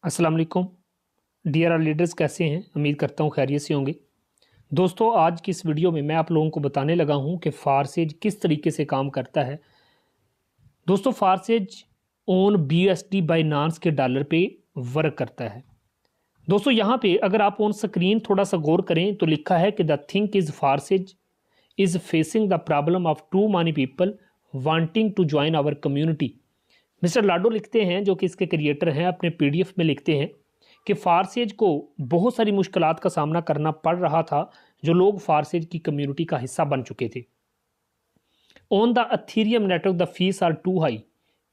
अस्सलाम वालेकुम dear are leaders, कैसे हैं? उम्मीद करता हूँ खैरियत से होंगे। दोस्तों, आज की इस वीडियो में मैं आप लोगों को बताने लगा हूँ कि फारसेज किस तरीके से काम करता है। दोस्तों, फारसेज ऑन BUSD बाइनांस के डॉलर पे वर्क करता है। दोस्तों, यहाँ पे अगर आप ऑन स्क्रीन थोड़ा सा गौर करें तो लिखा है कि the think is Forsage is facing the problem of too many people wanting to join our community. Mister Lado लिखते हैं, जो कि इसके क्रिएटर हैं, अपने PDF में लिखते हैं कि फारसेज को बहुत सारी मुश्किलात का सामना करना पड़ रहा था जो लोग फारसेज की कम्युनिटी का हिस्सा बन चुके थे। On the Ethereum network the fees are too high.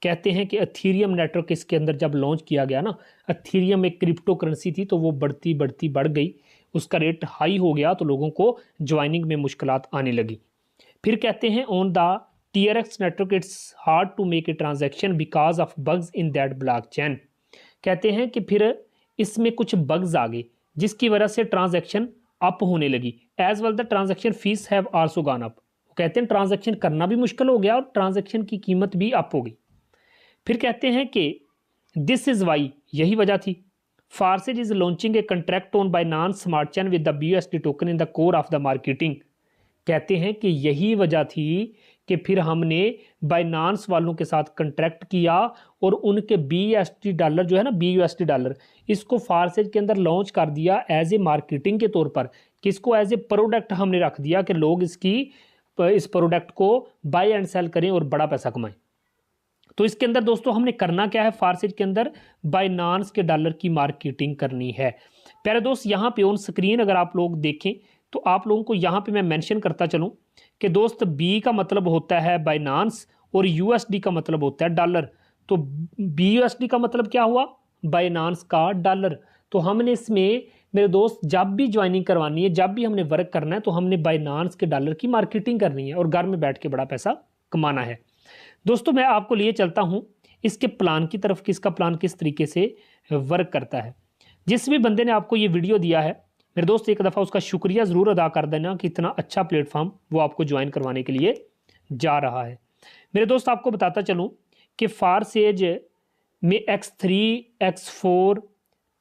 कहते हैं कि अथीरियम नेटवर्क इसके अंदर जब लॉन्च किया गया ना, अथीरियम एक क्रिप्टो करेंसी थी, तो वो बढ़ती बढ़ती बढ़ गई, उसका रेट हाई हो गया, तो लोगों को ज्वाइनिंग में मुश्किलात आने लगी। फिर कहते हैं on the TRX network it's hard to make a transaction because of bugs in that blockchain. कहते हैं कि फिर इसमें कुछ बग्स आ गए जिसकी वजह से ट्रांजैक्शन अप होने लगी। As well the transaction fees have also gone up. कहते हैं ट्रांजैक्शन करना भी मुश्किल हो गया और ट्रांजैक्शन की कीमत भी अप हो गई। फिर कहते हैं कि दिस इज वाई, यही वजह थी, Forsage is launching a contract on Binance smart chain with the BUSD token in the core of the marketing. कहते हैं कि यही वजह थी कि फिर हमने बाइनांस वालों के साथ कंट्रैक्ट किया और उनके BUSD डॉलर जो है ना, BUSD डॉलर, इसको फारसेज के अंदर लॉन्च कर दिया एज ए मार्केटिंग के तौर पर। किसको? एज ए प्रोडक्ट हमने रख दिया कि लोग इस प्रोडक्ट को बाय एंड सेल करें और बड़ा पैसा कमाएं। तो इसके अंदर दोस्तों हमने करना क्या है? फारसेज के अंदर बाइनांस के डॉलर की मार्केटिंग करनी है। प्यारे दोस्त, यहाँ पे ऑन स्क्रीन अगर आप लोग देखें तो आप लोगों को यहाँ पे मैं मेंशन करता चलूँ कि दोस्त B का मतलब होता है बाइनांस और USD का मतलब होता है डॉलर। तो BUSD का मतलब क्या हुआ? बाइनांस का डॉलर। तो हमने इसमें मेरे दोस्त जब भी ज्वाइनिंग करवानी है, जब भी हमने वर्क करना है, तो हमने बाइनांस के डॉलर की मार्केटिंग करनी है और घर में बैठ के बड़ा पैसा कमाना है। दोस्तों, मैं आपको लिए चलता हूँ इसके प्लान की तरफ कि इसका प्लान किस तरीके से वर्क करता है। जिस भी बंदे ने आपको ये वीडियो दिया है मेरे दोस्त, एक दफ़ा उसका शुक्रिया ज़रूर अदा कर देना कि इतना अच्छा प्लेटफॉर्म वो आपको ज्वाइन करवाने के लिए जा रहा है। मेरे दोस्त, आपको बताता चलूँ कि फारसेज में X3, X4,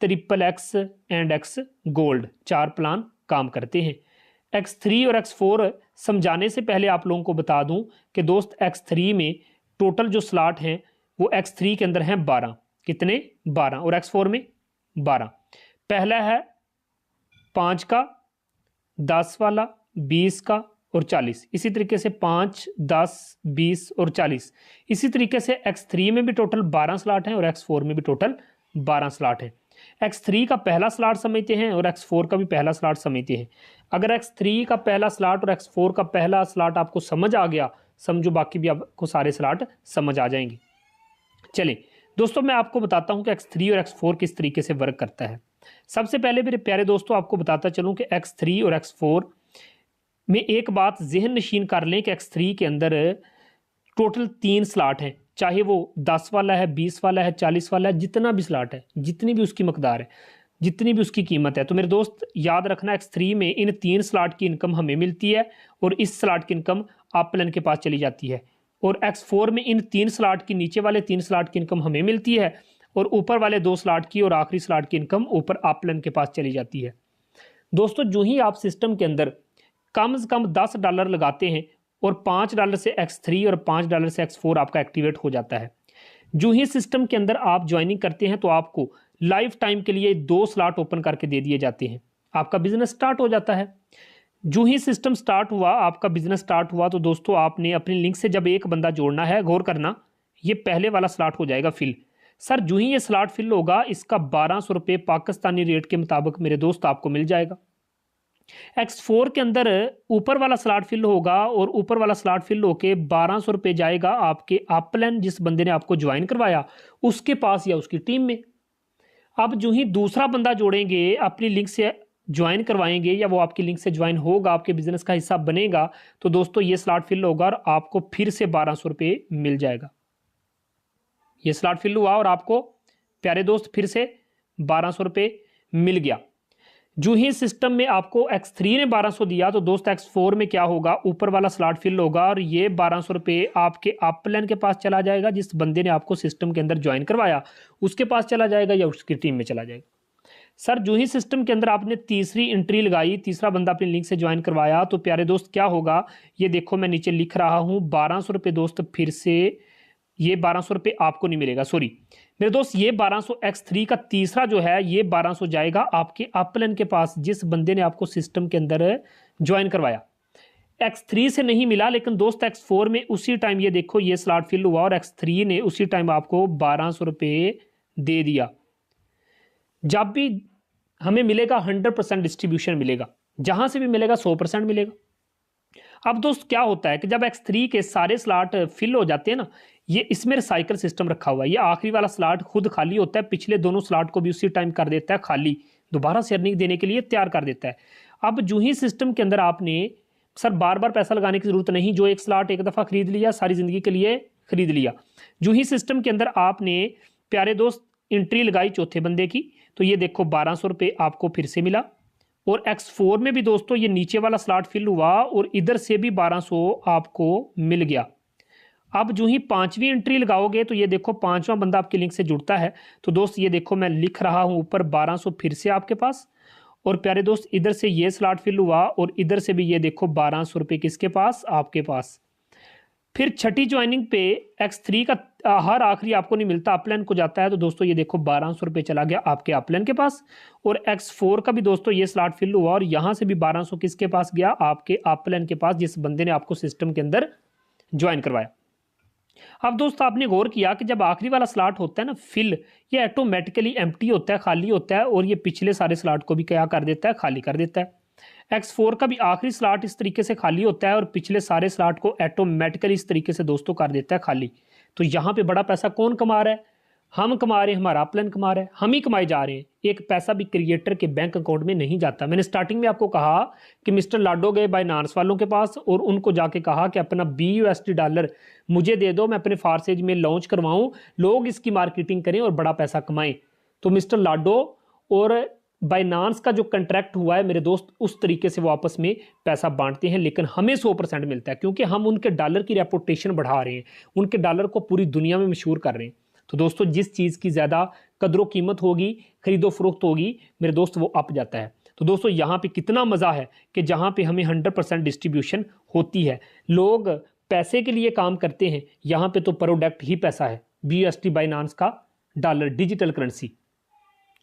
XXX and X gold 4 plan काम करते हैं। X3 और X4 समझाने से पहले आप लोगों को बता दूं कि दोस्त X3 में टोटल जो स्लॉट हैं वो X3 के अंदर हैं 12। कितने? 12। और X4 में 12। पहला है 5 का, 10 वाला, 20 का और 40। इसी तरीके से 5, 10, 20 और 40। इसी तरीके से X3 में भी टोटल 12 स्लॉट हैं और X4 में भी टोटल 12 स्लॉट हैं। X3 का पहला स्लॉट समझते हैं और X4 का भी पहला स्लॉट समझते हैं। अगर X3 का पहला स्लॉट और X4 का पहला स्लॉट आपको समझ आ गया, समझो बाकी भी आपको सारे स्लॉट समझ आ जाएंगे। चलिए दोस्तों, मैं आपको बताता हूं कि X3 और X4 किस तरीके से वर्क करता है। सबसे पहले मेरे प्यारे दोस्तों आपको बताता चलूं कि X3 और X4 में एक बात जहन नशीन कर लें कि X3 के अंदर टोटल 3 स्लॉट हैं, चाहे वो 10 वाला है, 20 वाला है, 40 वाला है, जितना भी स्लॉट है, जितनी भी उसकी मकदार है, जितनी भी उसकी कीमत है। तो मेरे दोस्त याद रखना, X3 में इन 3 स्लॉट की इनकम हमें मिलती है और इस स्लॉट की इनकम अपलन के पास चली जाती है। और X4 में इन 3 स्लॉट की, नीचे वाले 3 स्लॉट की इनकम हमें मिलती है और ऊपर वाले 2 स्लॉट की और आखिरी स्लॉट की इनकम ऊपर अपलन के पास चली जाती है। दोस्तों, जो ही आप सिस्टम के अंदर कम से कम $10 लगाते हैं और $5 से X3 और $5 से X4 आपका एक्टिवेट हो जाता है। जो ही सिस्टम के अंदर आप ज्वाइनिंग करते हैं तो आपको लाइफ टाइम के लिए 2 स्लॉट ओपन करके दे दिए जाते हैं। आपका बिजनेस स्टार्ट हो जाता है। जो ही सिस्टम स्टार्ट हुआ, आपका बिजनेस स्टार्ट हुआ, तो दोस्तों आपने अपनी लिंक से जब एक बंदा जोड़ना है, गौर करना, ये पहले वाला स्लॉट हो जाएगा फिल। सर, जो ही ये स्लॉट फिल होगा, इसका 1200 रुपये पाकिस्तानी रेट के मुताबिक मेरे दोस्त आपको मिल जाएगा। X4 के अंदर ऊपर वाला स्लॉट फिल होगा और ऊपर वाला स्लॉट फिल होके 1200 रुपये जाएगा आपके अपलाइन, जिस बंदे ने आपको ज्वाइन करवाया उसके पास या उसकी टीम में। अब जो ही दूसरा बंदा जोड़ेंगे, अपनी लिंक से ज्वाइन करवाएंगे या वो आपकी लिंक से ज्वाइन होगा, आपके बिजनेस का हिस्सा बनेगा, तो दोस्तों ये स्लॉट फिल होगा और आपको फिर से 1200 रुपये मिल जाएगा। ये स्लॉट फिल हुआ और आपको प्यारे दोस्त फिर से 1200 रुपये मिल गया। जो ही सिस्टम में आपको X3 ने 1200 दिया तो दोस्त X4 में क्या होगा, ऊपर वाला स्लॉट फिल होगा और ये 1200 रुपये आपके अपलाइन के पास चला जाएगा, जिस बंदे ने आपको सिस्टम के अंदर ज्वाइन करवाया उसके पास चला जाएगा या उसकी टीम में चला जाएगा। सर जो ही सिस्टम के अंदर आपने तीसरी एंट्री लगाई, तीसरा बंदा अपनी लिंक से ज्वाइन करवाया, तो प्यारे दोस्त क्या होगा, ये देखो मैं नीचे लिख रहा हूँ 1200 रुपये दोस्त, फिर से ये 1200 रुपये आपको नहीं मिलेगा, सॉरी मेरे दोस्त, ये 1200 X3 का तीसरा जो है ये 1200 जाएगा आपके अपलाइन के पास, जिस बंदे ने आपको सिस्टम के अंदर ज्वाइन करवाया। X3 से नहीं मिला, लेकिन दोस्त X4 में उसी टाइम ये देखो ये स्लॉट फिल हुआ और X3 ने उसी टाइम आपको 1200 रुपये दे दिया। जब भी हमें मिलेगा 100% डिस्ट्रीब्यूशन मिलेगा, जहां से भी मिलेगा 100% मिलेगा। अब दोस्त क्या होता है कि जब X3 के सारे स्लॉट फिल हो जाते हैं ना, ये इसमें रिसाइकल सिस्टम रखा हुआ है, ये आखिरी वाला स्लॉट खुद खाली होता है, पिछले दोनों स्लॉट को भी उसी टाइम कर देता है खाली, दोबारा से अर्निंग देने के लिए तैयार कर देता है। अब जो ही सिस्टम के अंदर आपने सर बार बार पैसा लगाने की जरूरत नहीं, जो एक स्लॉट एक दफ़ा खरीद लिया सारी ज़िंदगी के लिए खरीद लिया। जो ही सिस्टम के अंदर आपने प्यारे दोस्त एंट्री लगाई चौथे बंदे की, तो ये देखो 1200 रुपये आपको फिर से मिला। और X4 में भी दोस्तों ये नीचे वाला स्लॉट फिल हुआ और इधर से भी 1200 आपको मिल गया। अब जो ही पांचवी एंट्री लगाओगे तो ये देखो पांचवा बंदा आपके लिंक से जुड़ता है, तो दोस्त ये देखो मैं लिख रहा हूं ऊपर 1200 फिर से आपके पास, और प्यारे दोस्त इधर से ये स्लॉट फिल हुआ और इधर से भी ये देखो 1200 रुपये किसके पास, आपके पास। फिर छठी ज्वाइनिंग पे X3 का हर आखिरी आपको नहीं मिलता, अपलाइन को जाता है, तो दोस्तों ये देखो 1200 रुपये चला गया आपके अपलाइन के पास। और X4 का भी दोस्तों ये स्लॉट फिल हुआ और यहाँ से भी 1200 किसके पास गया, आपके अपलाइन के पास, जिस बंदे ने आपको सिस्टम के अंदर ज्वाइन करवाया। अब दोस्तों आपने गौर किया कि जब आखिरी वाला स्लॉट होता है ना फिल, ये ऑटोमेटिकली एम्प्टी होता है, खाली होता है, और ये पिछले सारे स्लॉट को भी क्या कर देता है, खाली कर देता है। X4 का भी आखिरी स्लॉट इस तरीके से खाली होता है और पिछले सारे स्लॉट को ऑटोमेटिकली इस तरीके से दोस्तों कर देता है खाली। तो यहाँ पे बड़ा पैसा कौन कमा रहा है, हम कमा रहे हैं, हमारा अपलाइन कमा रहा है, हम ही कमाए जा रहे हैं। एक पैसा भी क्रिएटर के बैंक अकाउंट में नहीं जाता। मैंने स्टार्टिंग में आपको कहा कि मिस्टर लाडो गए बाइनांस वालों के पास और उनको जाके कहा कि अपना $20 मुझे दे दो, मैं अपने फारसेज में लॉन्च करवाऊं, लोग इसकी मार्केटिंग करें और बड़ा पैसा कमाएं। तो मिस्टर लाडो और बाइनांस का जो कंट्रैक्ट हुआ है मेरे दोस्त, उस तरीके से वो आपस में पैसा बांटते हैं, लेकिन हमें 100% मिलता है, क्योंकि हम उनके डॉलर की रेपुटेशन बढ़ा रहे हैं, उनके डॉलर को पूरी दुनिया में मशहूर कर रहे हैं। तो दोस्तों जिस चीज़ की ज़्यादा कदर कीमत होगी, खरीदो फरोख्त होगी मेरे दोस्त, वो अप जाता है। तो दोस्तों यहाँ पे कितना मज़ा है कि जहाँ पे हमें 100% डिस्ट्रीब्यूशन होती है, लोग पैसे के लिए काम करते हैं, यहाँ पे तो प्रोडक्ट ही पैसा है। BUSD बाइनांस का डॉलर डिजिटल करेंसी,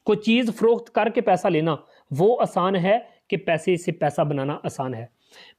कोई चीज़ फरोख्त करके पैसा लेना वो आसान है कि पैसे से पैसा बनाना आसान है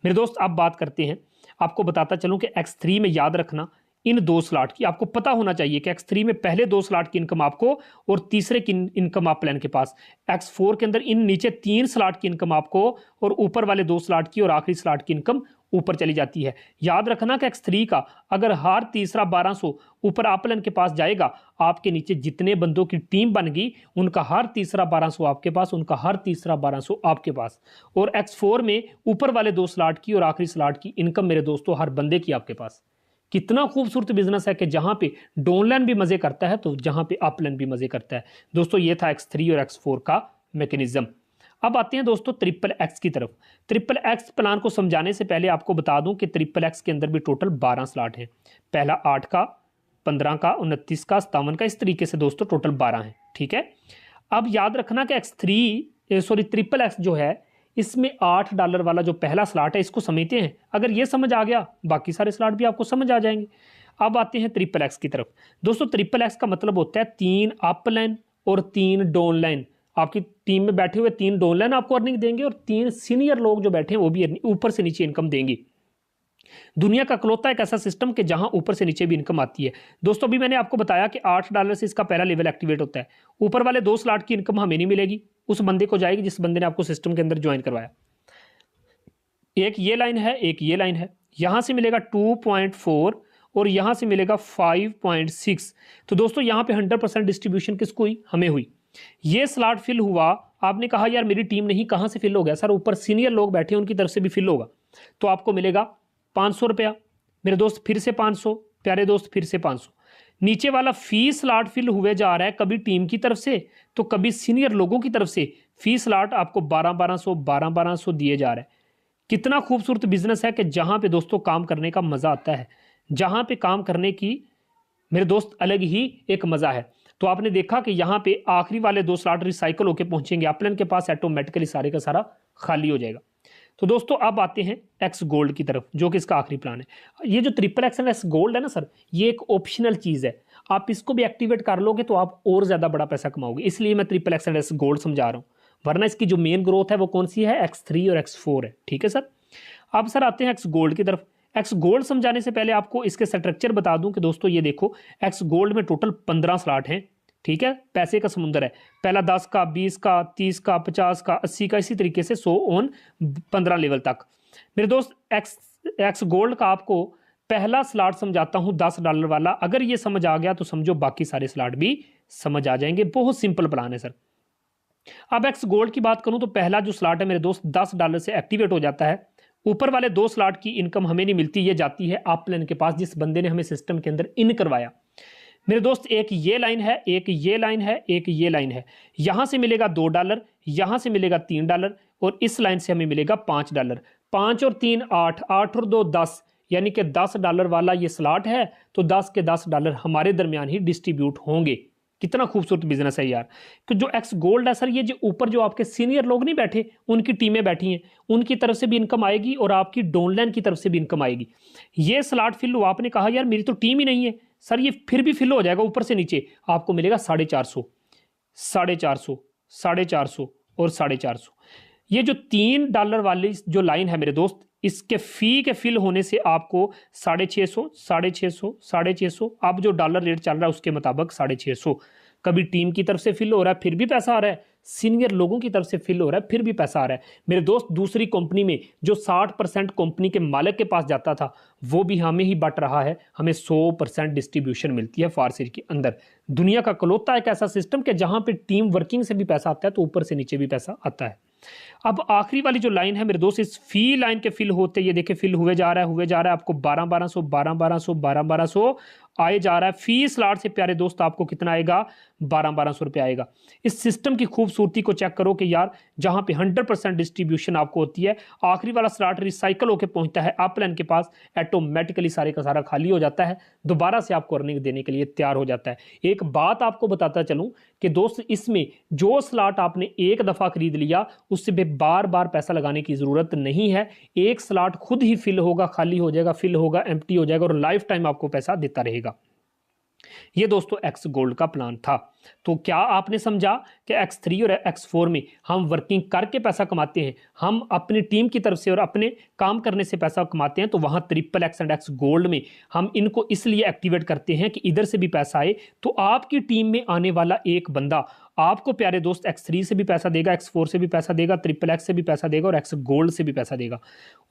मेरे दोस्त। अब बात करते हैं, आपको बताता चलूं कि X3 में याद रखना इन दो स्लॉट की आपको पता होना चाहिए कि X3 में पहले 2 स्लॉट की इनकम आपको और तीसरे की इनकम आप प्लान के पास, X4 के अंदर इन नीचे 3 स्लॉट की इनकम आपको और ऊपर वाले 2 स्लॉट की और आखिरी स्लॉट की इनकम ऊपर चली जाती है। याद रखना कि X3 का अगर हर तीसरा 1200 ऊपर अपलाइन के पास जाएगा, आपके नीचे जितने बंदों की टीम बन गई उनका हर तीसरा 1200 आपके पास, उनका हर तीसरा 1200 आपके पास। और X4 में ऊपर वाले 2 स्लॉट की और आखिरी स्लॉट की इनकम मेरे दोस्तों हर बंदे की आपके पास। कितना खूबसूरत बिजनेस है कि जहां पे डाउनलाइन भी मजे करता है तो जहां पे अपलाइन भी मजे करता है। दोस्तों ये था X3 और X4 का मैकेनिज्म। अब आते हैं दोस्तों XXX की तरफ। XXX प्लान को समझाने से पहले आपको बता दूं कि XXX के अंदर भी टोटल 12 स्लॉट हैं। पहला 8 का, 15 का, 29 का, 57 का, इस तरीके से दोस्तों टोटल 12 हैं। ठीक है, अब याद रखना कि XXX जो है इसमें $8 वाला जो पहला स्लॉट है इसको समझते हैं। अगर ये समझ आ गया बाकी सारे स्लॉट भी आपको समझ आ जाएंगे। अब आते हैं XXX की तरफ। दोस्तों XXX का मतलब होता है 3 अपलाइन और 3 डाउनलाइन। आपकी टीम में बैठे हुए 3 डाउनलाइन आपको अर्निंग देंगे और 3 सीनियर लोग जो बैठे हैं वो भी ऊपर से नीचे इनकम देंगे। दुनिया का इकलौता एक ऐसा सिस्टम कि जहां ऊपर से नीचे भी इनकम आती है। दोस्तों अभी मैंने आपको बताया कि $8 से इसका पहला लेवल एक्टिवेट होता है। ऊपर वाले 2 स्लॉट की इनकम हमें नहीं मिलेगी, उस बंदे को जाएगी जिस बंदे ने आपको सिस्टम के अंदर ज्वाइन करवाया। एक ये लाइन है, एक ये लाइन है, यहां से मिलेगा 2.4 और यहां से मिलेगा 5.6। तो दोस्तों यहां पे 100% डिस्ट्रीब्यूशन किसको हुई, हमें हुई। ये स्लॉट फिल हुआ, आपने कहा यार मेरी टीम नहीं, कहां से फिल हो गया? सर ऊपर सीनियर लोग बैठे हैं उनकी तरफ से भी फिल होगा, तो आपको मिलेगा 500 रुपया मेरे दोस्त, फिर से 500 प्यारे दोस्त, फिर से 500। नीचे वाला फी स्लॉट फिल हुए जा रहा है, कभी टीम की तरफ से तो कभी सीनियर लोगों की तरफ से। फी स्लॉट आपको 1200 दिए जा रहे हैं। कितना खूबसूरत बिजनेस है कि जहां पे दोस्तों काम करने का मजा आता है, जहां पे काम करने की मेरे दोस्त अलग ही एक मजा है। तो आपने देखा कि यहाँ पे आखिरी वाले 2 स्लॉट रिसाइकल होकर पहुंचेंगे, अपलन के पास ऑटोमेटिकली सारे का सारा खाली हो जाएगा। तो दोस्तों अब आते हैं एक्स गोल्ड की तरफ, जो कि इसका आखिरी प्लान है। ये जो triple x and x gold है ना सर, ये एक ऑप्शनल चीज है। आप इसको भी एक्टिवेट कर लोगे तो आप और ज्यादा बड़ा पैसा कमाओगे, इसलिए मैं triple x and x gold समझा रहा हूं। वरना इसकी जो मेन ग्रोथ है वो कौन सी है, X3 और X4 है। ठीक है सर। अब सर आते हैं एक्स गोल्ड की तरफ। एक्स गोल्ड समझाने से पहले आपको इसके स्ट्रक्चर बता दूं कि दोस्तों ये देखो, एक्स गोल्ड में टोटल 15 स्लॉट हैं। ठीक है, पैसे का समुंदर है। पहला 10 का, 20 का, 30 का, 50 का, 80 का, इसी तरीके से 100 ऑन 15 लेवल तक। मेरे दोस्त एक्स गोल्ड का आपको पहला स्लॉट समझाता हूं $10 वाला। अगर ये समझ आ गया तो समझो बाकी सारे स्लॉट भी समझ आ जाएंगे। बहुत सिंपल प्लान है सर। अब एक्स गोल्ड की बात करूं तो पहला जो स्लॉट है मेरे दोस्त $10 से एक्टिवेट हो जाता है। ऊपर वाले 2 स्लॉट की इनकम हमें नहीं मिलती, ये जाती है अपलाइन के पास, जिस बंदे ने हमें सिस्टम के अंदर इन करवाया। मेरे दोस्त एक ये लाइन है, एक ये लाइन है, एक ये लाइन है। यहां से मिलेगा $2, यहां से मिलेगा $3 और इस लाइन से हमें मिलेगा $5। 5 और 3 8, 8 और 2 10, यानी कि $10 वाला ये स्लॉट है। तो 10 के $10 हमारे दरमियान ही डिस्ट्रीब्यूट होंगे। कितना खूबसूरत बिजनेस है यार। कि जो एक्स गोल्ड है सर, ये जो ऊपर जो आपके सीनियर लोग नहीं बैठे, उनकी टीमें बैठी हैं, उनकी तरफ से भी इनकम आएगी और आपकी डाउनलाइन की तरफ से भी इनकम आएगी। ये स्लॉट फिल हुआ, आपने कहा यार मेरी तो टीम ही नहीं है सर, ये फिर भी फिल हो जाएगा। ऊपर से नीचे आपको मिलेगा 450, 450, 450 और 450। ये जो $3 वाली जो लाइन है मेरे दोस्त, इसके फी के फिल होने से आपको 650, 650, 650, अब जो डॉलर रेट चल रहा है उसके मुताबिक 650। कभी टीम की तरफ से फिल हो रहा है फिर भी पैसा आ रहा है, सीनियर लोगों की तरफ से फिल हो रहा है फिर भी पैसा आ रहा है। मेरे दोस्त दूसरी कंपनी में जो 60% कंपनी के मालिक के पास जाता था, वो भी हमें ही बट रहा है। हमें 100% डिस्ट्रीब्यूशन मिलती है फारसेज के अंदर। दुनिया का कलौता एक ऐसा सिस्टम कि जहां पे टीम वर्किंग से भी पैसा आता है तो ऊपर से नीचे भी पैसा आता है। अब आखिरी वाली जो लाइन है मेरे दोस्त, इस फी लाइन के फिल होते, ये देखिए फिल हुए जा रहा है आपको 1200, 1200, 1200 आए जा रहा है। फी स्लॉट से प्यारे दोस्त आपको कितना आएगा, 1200 रुपये आएगा। इस सिस्टम की खूबसूरती को चेक करो कि यार जहां पे 100% डिस्ट्रीब्यूशन आपको होती है, आखिरी वाला स्लॉट रिसाइकल होकर पहुंचता है अपलाइन के पास, ऑटोमेटिकली सारे का सारा खाली हो जाता है, दोबारा से आपको अर्निंग देने के लिए तैयार हो जाता है। एक बात आपको बताता चलूं कि दोस्त, इसमें जो स्लॉट आपने एक दफा खरीद लिया उससे बार बार पैसा लगाने की जरूरत नहीं है। एक स्लॉट खुद ही फिल होगा, खाली हो जाएगा, फिल होगा, एम्प्टी हो जाएगा और लाइफ टाइम आपको पैसा देता रहेगा। ये दोस्तों एक्स गोल्ड का प्लान था। तो क्या आपने समझा कि X3 और X4 में हम वर्किंग करके पैसा कमाते हैं, हम अपनी टीम की तरफ से और अपने काम करने से पैसा कमाते हैं। तो वहां triple x and x gold में हम इनको इसलिए एक्टिवेट करते हैं कि इधर से भी पैसा आए। तो आपकी टीम में आने वाला एक बंदा आपको प्यारे दोस्त X3 से भी पैसा देगा, X4 से भी पैसा देगा, ट्रिपल एक्स से भी पैसा देगा और एक्स गोल्ड से भी पैसा देगा।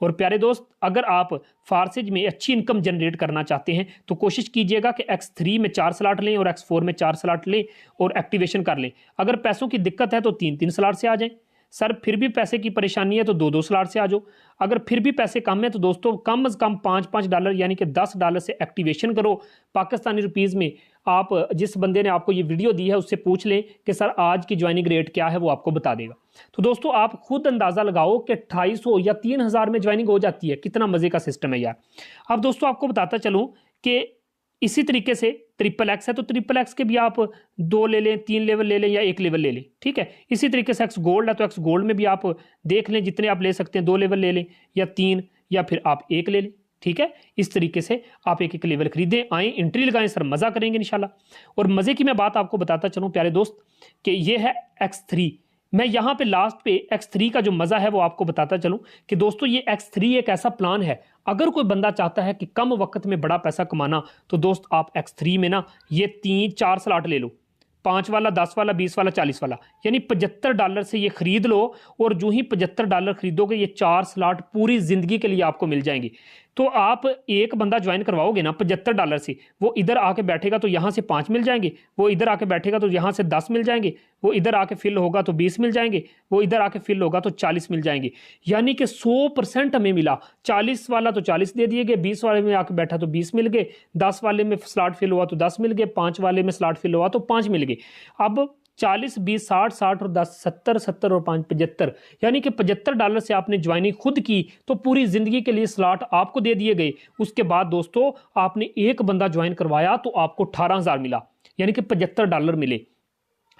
और प्यारे दोस्त, अगर आप फारसेज में अच्छी इनकम जनरेट करना चाहते हैं तो कोशिश कीजिएगा कि X3 में 4 स्लॉट लें और X4 में 4 स्लॉट लें और एक्टिवेशन कर लें। अगर पैसों की दिक्कत है तो 3-3 स्लॉट से आ जाएं। सर फिर भी पैसे की परेशानी है तो 2-2 स्लॉट से आ जाओ। अगर फिर भी पैसे कम है तो दोस्तों कम से कम $5-5 यानी कि $10 से एक्टिवेशन करो। पाकिस्तानी रुपीज़ में आप जिस बंदे ने आपको ये वीडियो दी है उससे पूछ लें कि सर आज की ज्वाइनिंग रेट क्या है, वो आपको बता देगा। तो दोस्तों आप खुद अंदाजा लगाओ कि 250 या 3000 में ज्वाइनिंग हो जाती है। कितना मजे का सिस्टम है यार। अब दोस्तों आपको बताता चलूं कि इसी तरीके से ट्रिपल एक्स है तो ट्रिपल एक्स के भी आप 2 ले लें, 3 लेवल ले लें या 1 लेवल ले लें, ठीक है। इसी तरीके से एक्स गोल्ड है तो एक्स गोल्ड में भी आप देख लें, जितने आप ले सकते हैं 2 लेवल ले लें या 3 या फिर आप 1 ले लें, ठीक है। इस तरीके से आप एक लेवल खरीदें, आए, एंट्री लगाएं, सर मजा करेंगे इंशाल्लाह। और मजे की मैं बात आपको बताता चलूं प्यारे दोस्त कि ये है X3। मैं यहां पे लास्ट पे X3 का जो मजा है वो आपको बताता चलूं कि दोस्तों ये X3 एक ऐसा प्लान है, अगर कोई बंदा चाहता है कि कम वक्त में बड़ा पैसा कमाना तो दोस्त आप X3 में ना ये 3-4 स्लॉट ले लो, 5 वाला, 10 वाला, 20 वाला, 40 वाला, यानी $75 से ये खरीद लो। और जो ही $75 खरीदोगे ये 4 स्लॉट पूरी जिंदगी के लिए आपको मिल जाएंगे। तो आप एक बंदा ज्वाइन करवाओगे ना $75 से, वो इधर आके बैठेगा तो यहाँ से 5 मिल जाएंगे, वो इधर आके बैठेगा तो यहाँ से 10 मिल जाएंगे, वो इधर आके फिल होगा तो 20 मिल जाएंगे, वो इधर आके फिल होगा तो 40 मिल जाएंगे। यानी कि 100% हमें मिला। 40 वाला तो 40 दे दिए गए, 20 वाले में आके बैठा तो 20 मिल गए, 10 वाले में स्लॉट फिल हुआ तो 10 मिल गए, 5 वाले में स्लॉट फिल हुआ तो 5 मिल गए। अब 40 20 60 60 और 10 70 70 और 5 75, यानी कि $75 से आपने ज्वाइनिंग खुद की तो पूरी जिंदगी के लिए स्लॉट आपको दे दिए गए। उसके बाद दोस्तों आपने एक बंदा ज्वाइन करवाया तो आपको 18,000 मिला, यानी कि $75 मिले।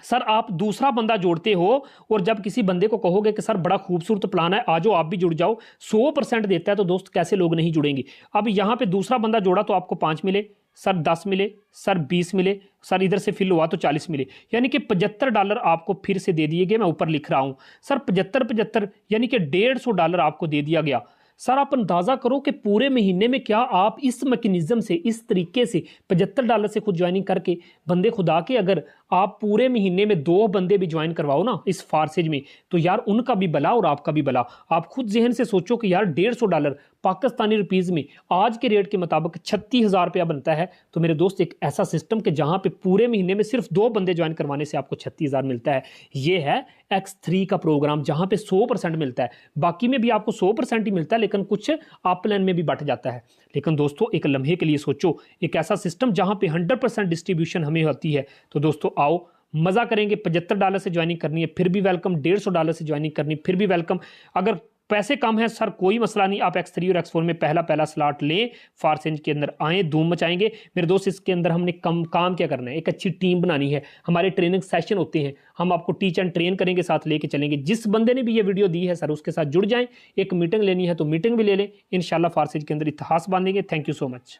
सर आप दूसरा बंदा जोड़ते हो और जब किसी बंदे को कहोगे कि सर बड़ा खूबसूरत प्लान है, आ जाओ आप भी जुड़ जाओ, 100% देता है, तो दोस्त कैसे लोग नहीं जुड़ेंगे। अब यहाँ पे दूसरा बंदा जोड़ा तो आपको 5 मिले, सर 10 मिले, सर 20 मिले, सर इधर से फिल हुआ तो 40 मिले, यानी कि $75 आपको फिर से दे दिए गए। मैं ऊपर लिख रहा हूं सर 75 यानी कि $150 आपको दे दिया गया। सर आप अंदाजा करो कि पूरे महीने में क्या आप इस मैकेनिज्म से, इस तरीके से $75 से खुद ज्वाइनिंग करके बंदे खुदा के, अगर आप पूरे महीने में 2 बंदे भी ज्वाइन करवाओ ना इस फारसेज में, तो यार उनका भी भला और आपका भी भला। आप खुद जहन से सोचो कि यार $150 पाकिस्तानी रुपीज में आज के रेट के मुताबिक 36,000 रुपया बनता है। तो मेरे दोस्त एक ऐसा सिस्टम कि जहां पे पूरे महीने में सिर्फ 2 बंदे ज्वाइन करवाने से आपको 36,000 मिलता है, ये है X3 का प्रोग्राम, जहां पे 100% मिलता है। बाकी में भी आपको 100% ही मिलता है, लेकिन कुछ अपलाइन में भी बट जाता है। लेकिन दोस्तों एक लम्हे के लिए सोचो, एक ऐसा सिस्टम जहां पे 100% डिस्ट्रीब्यूशन हमें होती है। तो दोस्तों आओ मजा करेंगे। $75 से ज्वाइनिंग करनी है फिर भी वेलकम, $150 से ज्वाइनिंग करनी फिर भी वेलकम। अगर पैसे कम है सर कोई मसला नहीं, आप X3 और X4 में पहला स्लॉट लें, फारसेज के अंदर आए, धूम मचाएंगे। मेरे दोस्त इसके अंदर हमने काम क्या करना है, एक अच्छी टीम बनानी है। हमारे ट्रेनिंग सेशन होते हैं, हम आपको टीच एंड ट्रेन करेंगे, साथ लेके चलेंगे। जिस बंदे ने भी ये वीडियो दी है सर उसके साथ जुड़ जाएं। एक मीटिंग लेनी है तो मीटिंग भी ले लें, इंशाल्लाह फारसेज के अंदर इतिहास बांधेंगे। Thank you so much.